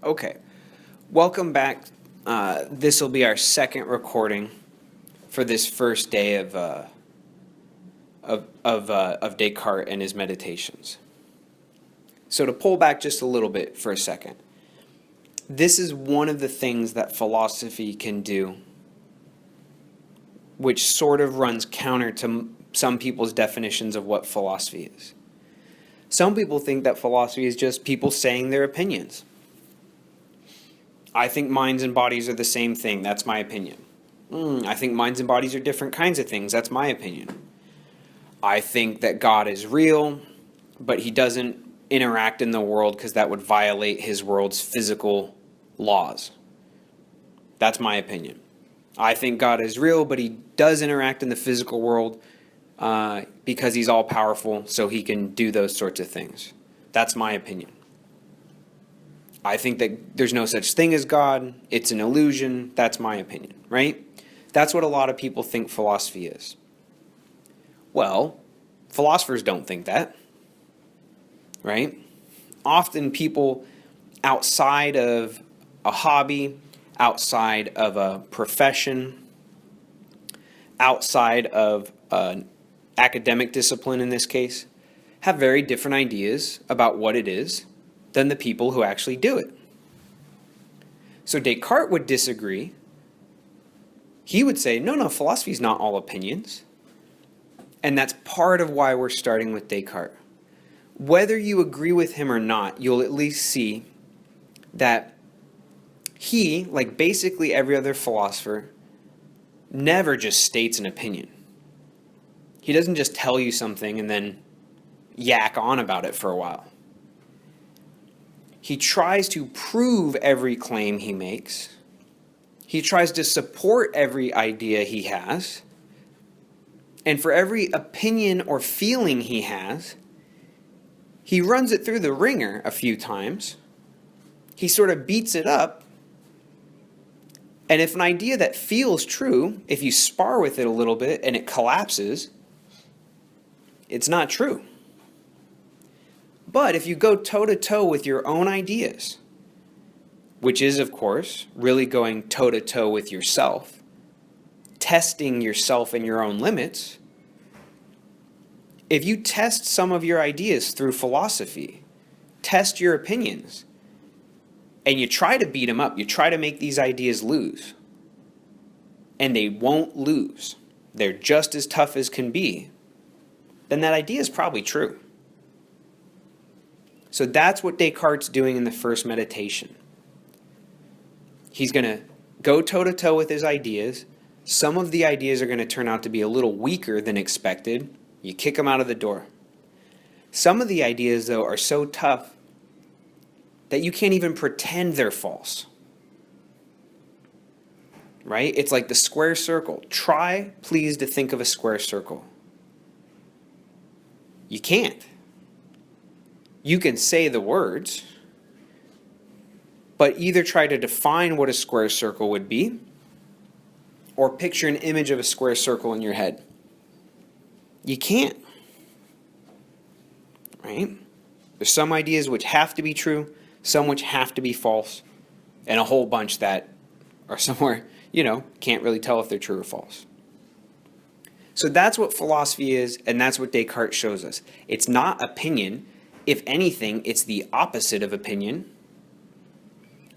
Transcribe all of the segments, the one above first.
Okay, welcome back. This will be our second recording for this first day of Descartes and his meditations. So to pull back just a little bit for a second, this is one of the things that philosophy can do, which sort of runs counter to some people's definitions of what philosophy is. Some people think that philosophy is just people saying their opinions. I think minds and bodies are the same thing. That's my opinion. I think minds and bodies are different kinds of things. That's my opinion. I think that God is real, but he doesn't interact in the world because that would violate his world's physical laws. That's my opinion. I think God is real, but he does interact in the physical world because he's all powerful, so he can do those sorts of things. That's my opinion. I think that there's no such thing as God. It's an illusion. That's my opinion, right? That's what a lot of people think philosophy is. Well, philosophers don't think that, right? Often people outside of a hobby, outside of a profession, outside of an academic discipline in this case, have very different ideas about what it is than the people who actually do it. So Descartes would disagree. He would say, no, philosophy is not all opinions. And that's part of why we're starting with Descartes. Whether you agree with him or not, you'll at least see that he, like basically every other philosopher, never just states an opinion. He doesn't just tell you something and then yak on about it for a while. He tries to prove every claim he makes. He tries to support every idea he has. And for every opinion or feeling he has, he runs it through the ringer a few times. He sort of beats it up. And if an idea that feels true, if you spar with it a little bit and it collapses, it's not true. But if you go toe-to-toe with your own ideas, which is, of course, really going toe-to-toe with yourself, testing yourself and your own limits, if you test some of your ideas through philosophy, test your opinions, and you try to beat them up, you try to make these ideas lose, and they won't lose, they're just as tough as can be, then that idea is probably true. So that's what Descartes' doing in the first meditation. He's going to go toe-to-toe with his ideas. Some of the ideas are going to turn out to be a little weaker than expected. You kick them out of the door. Some of the ideas, though, are so tough that you can't even pretend they're false. Right? It's like the square circle. Try, please, to think of a square circle. You can't. You can say the words, but either try to define what a square circle would be, or picture an image of a square circle in your head. You can't. Right? There's some ideas which have to be true, some which have to be false, and a whole bunch that are somewhere, can't really tell if they're true or false. So that's what philosophy is, and that's what Descartes shows us. It's not opinion. If anything, it's the opposite of opinion,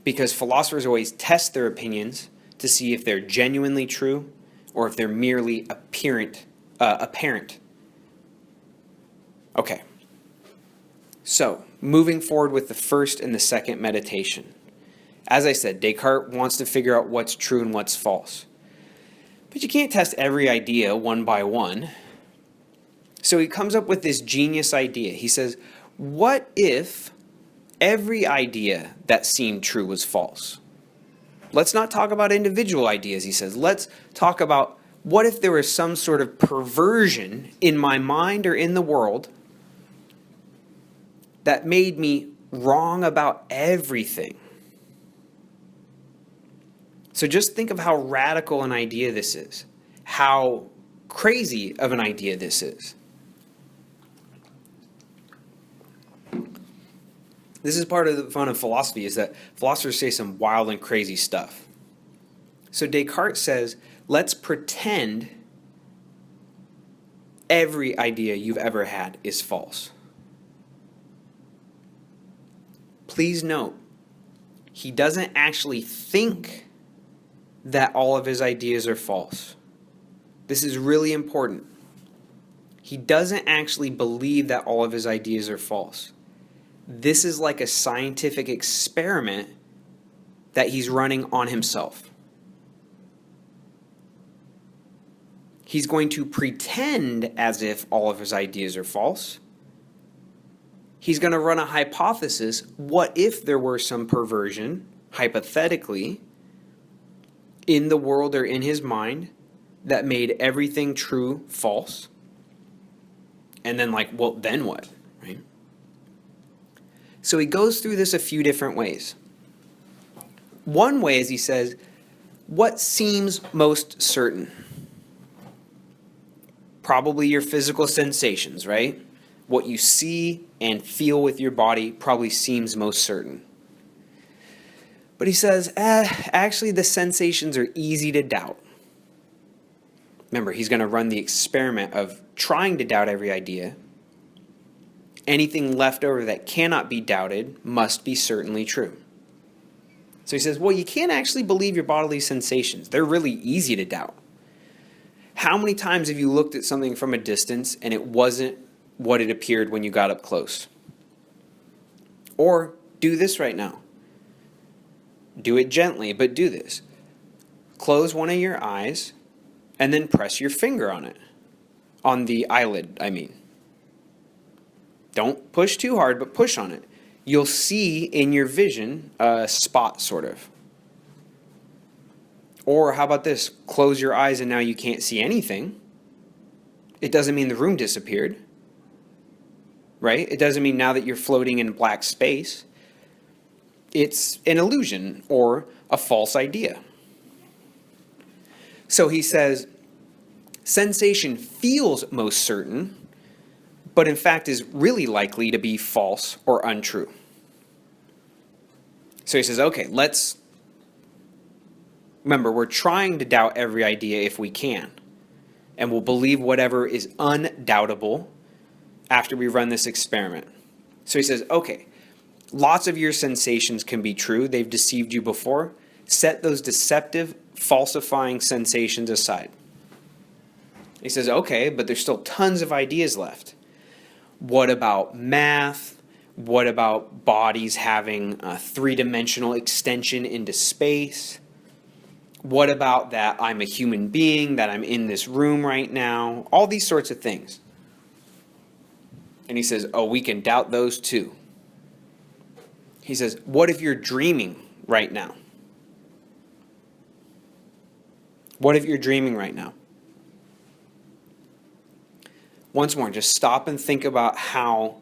because philosophers always test their opinions to see if they're genuinely true or if they're merely apparent. Okay, so moving forward with the first and the second meditation. As I said, Descartes wants to figure out what's true and what's false. But you can't test every idea one by one. So he comes up with this genius idea. He says, what if every idea that seemed true was false? Let's not talk about individual ideas, he says. Let's talk about what if there was some sort of perversion in my mind or in the world that made me wrong about everything. So just think of how radical an idea this is, how crazy of an idea this is. This is part of the fun of philosophy, is that philosophers say some wild and crazy stuff. So Descartes says, let's pretend every idea you've ever had is false. Please note, he doesn't actually think that all of his ideas are false. This is really important. He doesn't actually believe that all of his ideas are false. This is like a scientific experiment that he's running on himself. He's going to pretend as if all of his ideas are false. He's going to run a hypothesis. What if there were some perversion, hypothetically, in the world or in his mind that made everything true false? And then well, then what, right? So he goes through this a few different ways. One way is he says, what seems most certain? Probably your physical sensations, right? What you see and feel with your body probably seems most certain. But he says, actually the sensations are easy to doubt. Remember, he's going to run the experiment of trying to doubt every idea. Anything left over that cannot be doubted must be certainly true. So he says, well, you can't actually believe your bodily sensations. They're really easy to doubt. How many times have you looked at something from a distance and it wasn't what it appeared when you got up close? Or do this right now. Do it gently, but do this. Close one of your eyes and then press your finger on it. On the eyelid, I mean. Don't push too hard, but push on it. You'll see in your vision a spot, sort of. Or how about this? Close your eyes and now you can't see anything. It doesn't mean the room disappeared. Right? It doesn't mean now that you're floating in black space. It's an illusion or a false idea. So he says, sensation feels most certain, but in fact is really likely to be false or untrue. So he says, okay, remember, we're trying to doubt every idea if we can. And we'll believe whatever is undoubtable after we run this experiment. So he says, okay, lots of your sensations can be true. They've deceived you before. Set those deceptive, falsifying sensations aside. He says, okay, but there's still tons of ideas left. What about math? What about bodies having a three-dimensional extension into space? What about that I'm a human being, that I'm in this room right now? All these sorts of things. And he says, oh, we can doubt those too. He says, what if you're dreaming right now? What if you're dreaming right now? Once more, just stop and think about how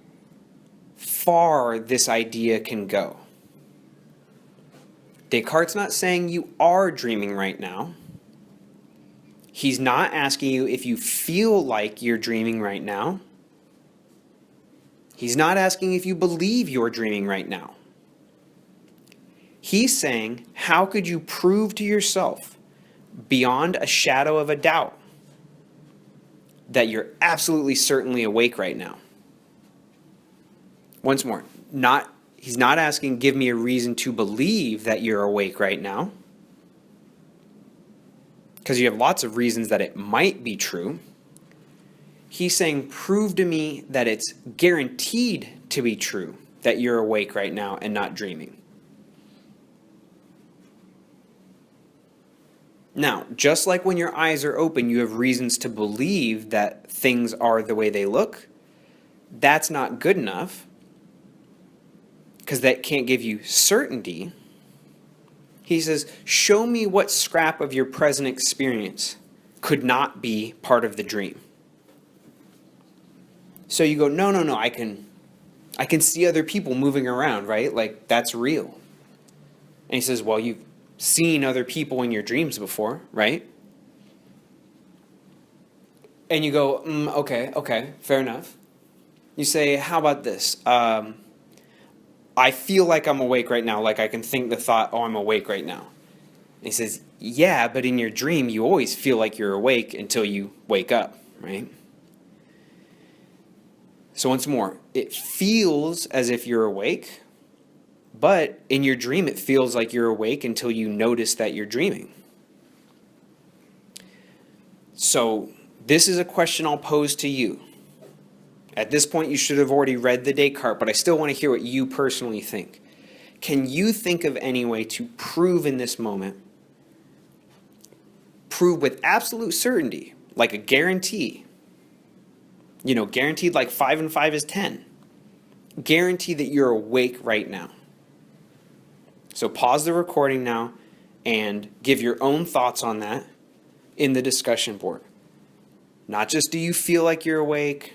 far this idea can go. Descartes' not saying you are dreaming right now. He's not asking you if you feel like you're dreaming right now. He's not asking if you believe you're dreaming right now. He's saying, how could you prove to yourself, beyond a shadow of a doubt, that you're absolutely certainly awake right now? Once more, he's not asking, give me a reason to believe that you're awake right now, because you have lots of reasons that it might be true. He's saying, prove to me that it's guaranteed to be true that you're awake right now and not dreaming. Now, just like when your eyes are open, you have reasons to believe that things are the way they look. That's not good enough, because that can't give you certainty. He says, show me what scrap of your present experience could not be part of the dream. So you go, no, I can see other people moving around, right? Like, that's real. And he says, well, you've seen other people in your dreams before, right? And you go, okay, fair enough. You say, how about this? I feel like I'm awake right now, like I can think the thought, oh, I'm awake right now. And he says, yeah, but in your dream, you always feel like you're awake until you wake up, right? So once more, it feels as if you're awake, but in your dream, it feels like you're awake until you notice that you're dreaming. So this is a question I'll pose to you. At this point, you should have already read the Descartes, but I still want to hear what you personally think. Can you think of any way to prove in this moment, prove with absolute certainty, like a guarantee, guaranteed like 5 and 5 is 10, guarantee that you're awake right now? So pause the recording now and give your own thoughts on that in the discussion board. Not just do you feel like you're awake,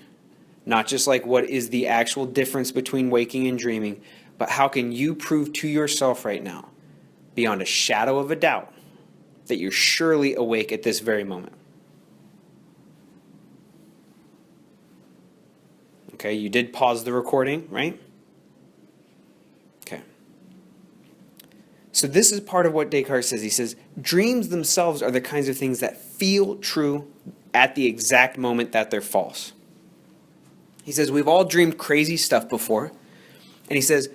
not just like what is the actual difference between waking and dreaming, but how can you prove to yourself right now, beyond a shadow of a doubt, that you're surely awake at this very moment? Okay, you did pause the recording, right? Okay. So this is part of what Descartes says. He says, dreams themselves are the kinds of things that feel true at the exact moment that they're false. He says, we've all dreamed crazy stuff before. And he says,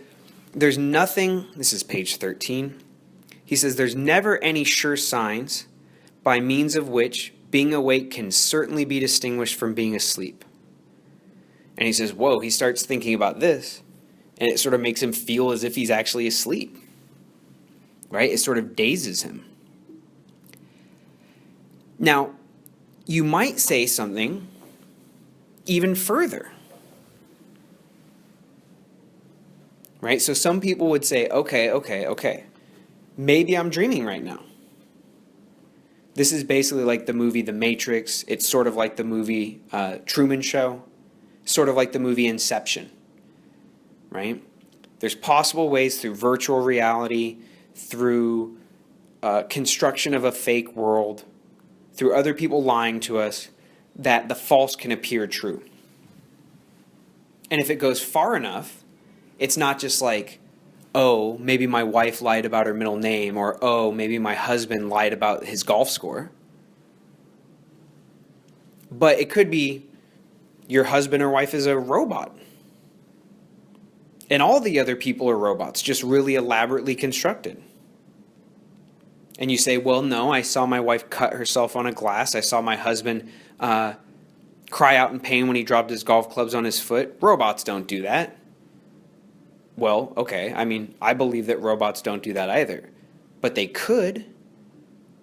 there's nothing, this is page 13. He says, there's never any sure signs by means of which being awake can certainly be distinguished from being asleep. And he says, whoa, he starts thinking about this, and it sort of makes him feel as if he's actually asleep. Right? It sort of dazes him. Now, you might say something even further. Right? So some people would say, okay. Maybe I'm dreaming right now. This is basically like the movie The Matrix. It's sort of like the movie Truman Show. Sort of like the movie Inception. Right? There's possible ways through virtual reality, through construction of a fake world, through other people lying to us, that the false can appear true. And if it goes far enough, it's not just like, oh, maybe my wife lied about her middle name, or oh, maybe my husband lied about his golf score. But it could be your husband or wife is a robot. And all the other people are robots, just really elaborately constructed. And you say, well, no, I saw my wife cut herself on a glass. I saw my husband cry out in pain when he dropped his golf clubs on his foot. Robots don't do that. Well, okay, I believe that robots don't do that either. But they could.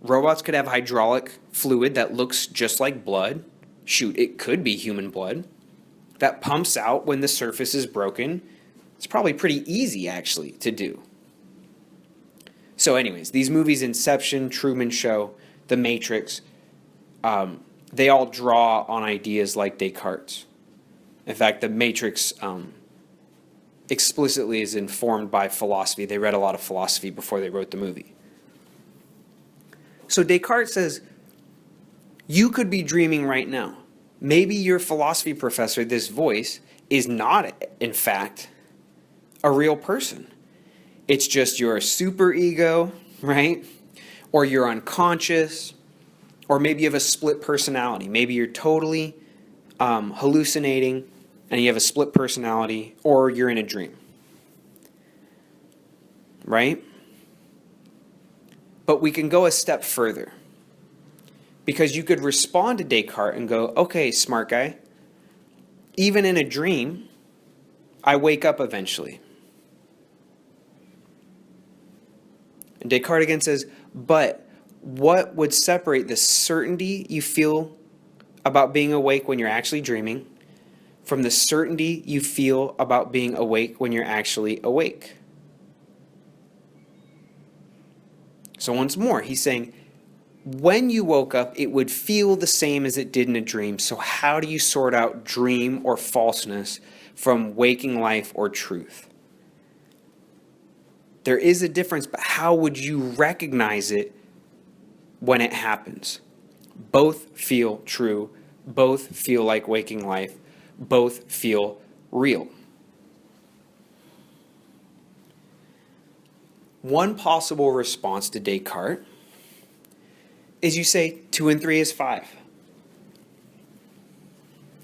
Robots could have hydraulic fluid that looks just like blood. Shoot, it could be human blood. That pumps out when the surface is broken. It's probably pretty easy, actually, to do. So anyways, these movies, Inception, Truman Show, The Matrix, they all draw on ideas like Descartes. In fact, The Matrix explicitly is informed by philosophy. They read a lot of philosophy before they wrote the movie. So Descartes says, you could be dreaming right now. Maybe your philosophy professor, this voice, is not, in fact, a real person. It's just your superego, right? Or you're unconscious, or maybe you have a split personality. Maybe you're totally hallucinating, and you have a split personality, or you're in a dream. Right? But we can go a step further. Because you could respond to Descartes and go, okay, smart guy, even in a dream, I wake up eventually. And Descartes again says, but what would separate the certainty you feel about being awake when you're actually dreaming from the certainty you feel about being awake when you're actually awake? So once more, he's saying, when you woke up, it would feel the same as it did in a dream. So how do you sort out dream or falseness from waking life or truth? There is a difference, but how would you recognize it when it happens? Both feel true. Both feel like waking life. Both feel real. One possible response to Descartes is you say 2 and 3 is 5.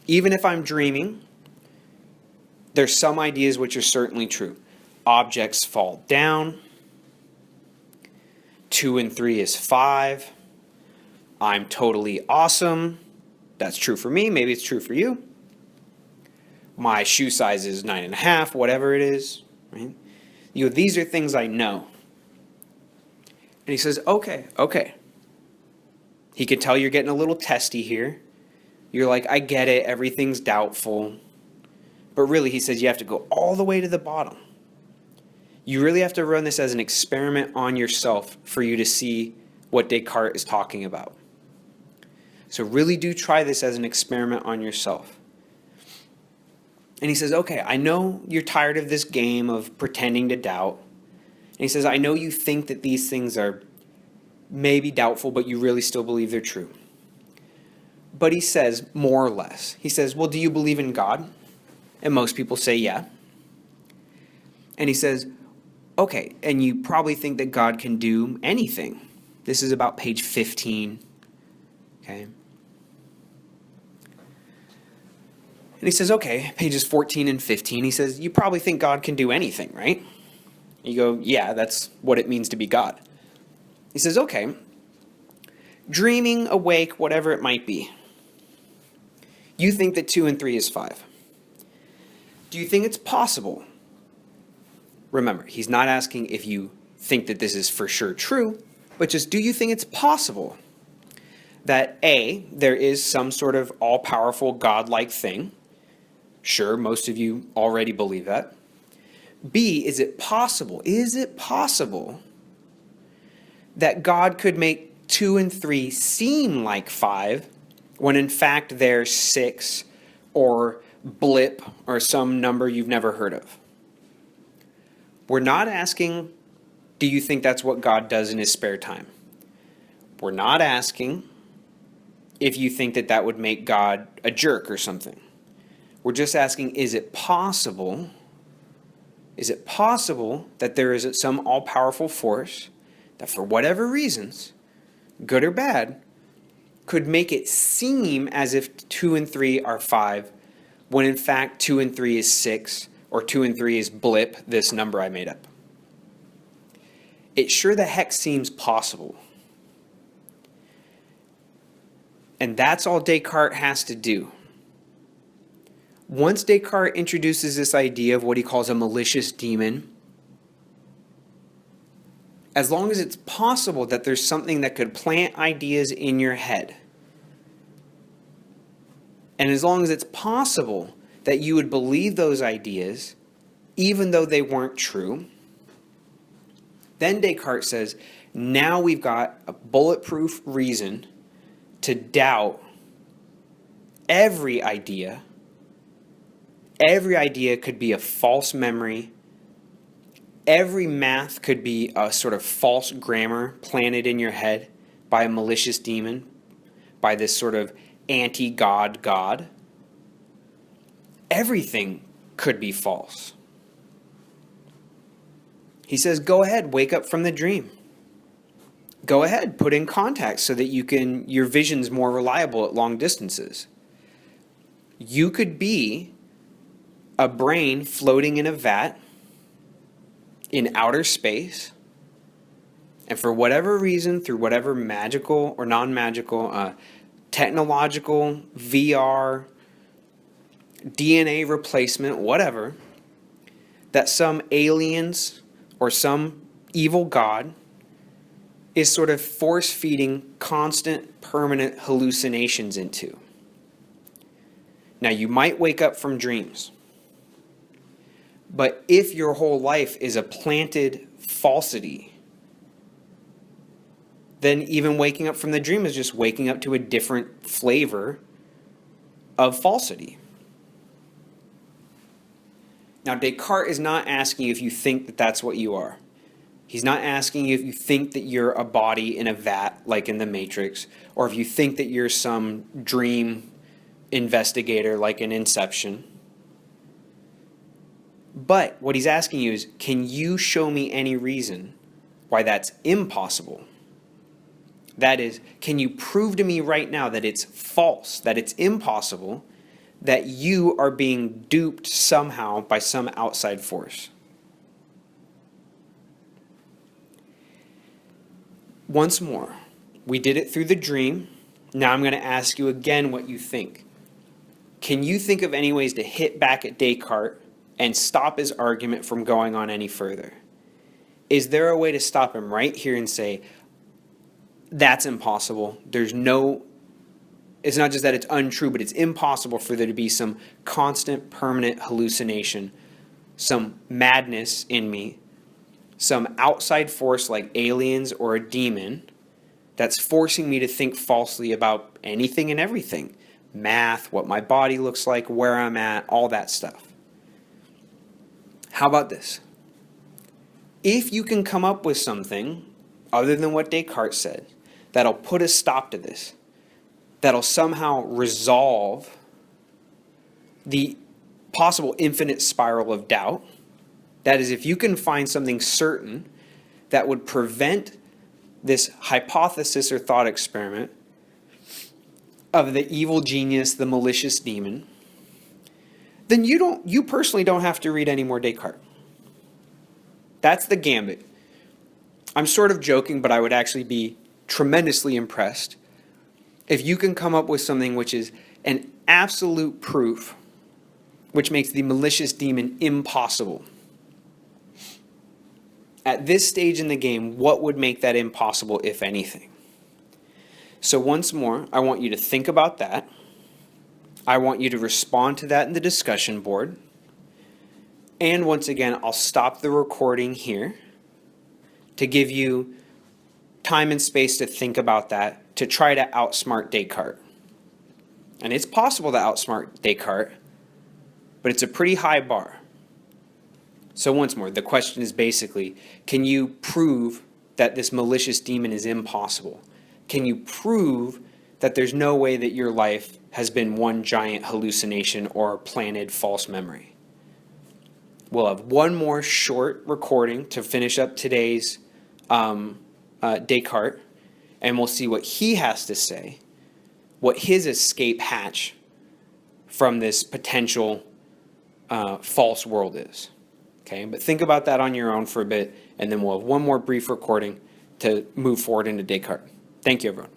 Even if I'm dreaming, there's some ideas which are certainly true. Objects fall down. 2 and 3 is 5. I'm totally awesome. That's true for me. Maybe it's true for you. My shoe size is 9.5, whatever it is. Right? These are things I know. And he says, okay. He could tell you're getting a little testy here. You're like, I get it. Everything's doubtful. But really, he says you have to go all the way to the bottom. You really have to run this as an experiment on yourself for you to see what Descartes is talking about. So really do try this as an experiment on yourself. And he says, okay, I know you're tired of this game of pretending to doubt. And he says, I know you think that these things are maybe doubtful, but you really still believe they're true. But he says, more or less, he says, well, do you believe in God? And most people say, yeah. And he says, okay, and you probably think that God can do anything. This is about page 15. Okay. And he says, okay, pages 14 and 15, he says, you probably think God can do anything, right? You go, yeah, that's what it means to be God. He says, okay, dreaming, awake, whatever it might be. You think that 2 and 3 is 5. Do you think it's possible? Remember, he's not asking if you think that this is for sure true, but just do you think it's possible that A, there is some sort of all-powerful God-like thing? Sure, most of you already believe that. B, is it possible that God could make 2 and 3 seem like 5 when in fact they're 6 or blip or some number you've never heard of? We're not asking, do you think that's what God does in his spare time? We're not asking if you think that that would make God a jerk or something. We're just asking, is it possible that there is some all-powerful force that for whatever reasons, good or bad, could make it seem as if 2 and 3 are 5, when in fact 2 and 3 is 6, or 2 and 3 is blip, this number I made up? It sure the heck seems possible. And that's all Descartes has to do. Once Descartes introduces this idea of what he calls a malicious demon, as long as it's possible that there's something that could plant ideas in your head, and as long as it's possible that you would believe those ideas, even though they weren't true, then Descartes says, now we've got a bulletproof reason to doubt every idea. Every idea could be a false memory. Every math could be a sort of false grammar planted in your head by a malicious demon, by this sort of anti-God God. Everything could be false. He says, go ahead, wake up from the dream. Go ahead, put in contacts so that your vision's more reliable at long distances. You could be a brain floating in a vat in outer space, and for whatever reason, through whatever magical or non-magical, technological, VR, DNA replacement, whatever, that some aliens or some evil god is sort of force-feeding constant, permanent hallucinations into. Now, you might wake up from dreams, but if your whole life is a planted falsity, then even waking up from the dream is just waking up to a different flavor of falsity. Now, Descartes is not asking you if you think that that's what you are. He's not asking you if you think that you're a body in a vat, like in the Matrix, or if you think that you're some dream investigator, like in Inception. But what he's asking you is, can you show me any reason why that's impossible. That is, can you prove to me right now that it's false, that it's impossible, that you are being duped somehow by some outside force? Once more, we did it through the dream. Now I'm going to ask you again what you think. Can you think of any ways to hit back at Descartes and stop his argument from going on any further? Is there a way to stop him right here and say, that's impossible. It's not just that it's untrue, but it's impossible for there to be some constant, permanent hallucination, some madness in me, some outside force like aliens or a demon that's forcing me to think falsely about anything and everything. Math, what my body looks like, where I'm at, all that stuff. How about this? If you can come up with something other than what Descartes said, that'll put a stop to this, that'll somehow resolve the possible infinite spiral of doubt. That is, if you can find something certain that would prevent this hypothesis or thought experiment of the evil genius, the malicious demon, then you personally don't have to read any more Descartes. That's the gambit. I'm sort of joking, but I would actually be tremendously impressed if you can come up with something which is an absolute proof, which makes the malicious demon impossible. At this stage in the game, what would make that impossible, if anything? So once more, I want you to think about that. I want you to respond to that in the discussion board. And once again, I'll stop the recording here to give you time and space to think about that, to try to outsmart Descartes. And it's possible to outsmart Descartes, but it's a pretty high bar. So once more, the question is basically, can you prove that this malicious demon is impossible? Can you prove that there's no way that your life has been one giant hallucination or planted false memory? We'll have one more short recording to finish up today's Descartes, and we'll see what he has to say, what his escape hatch from this potential false world is. Okay, but think about that on your own for a bit, and then we'll have one more brief recording to move forward into Descartes. Thank you, everyone.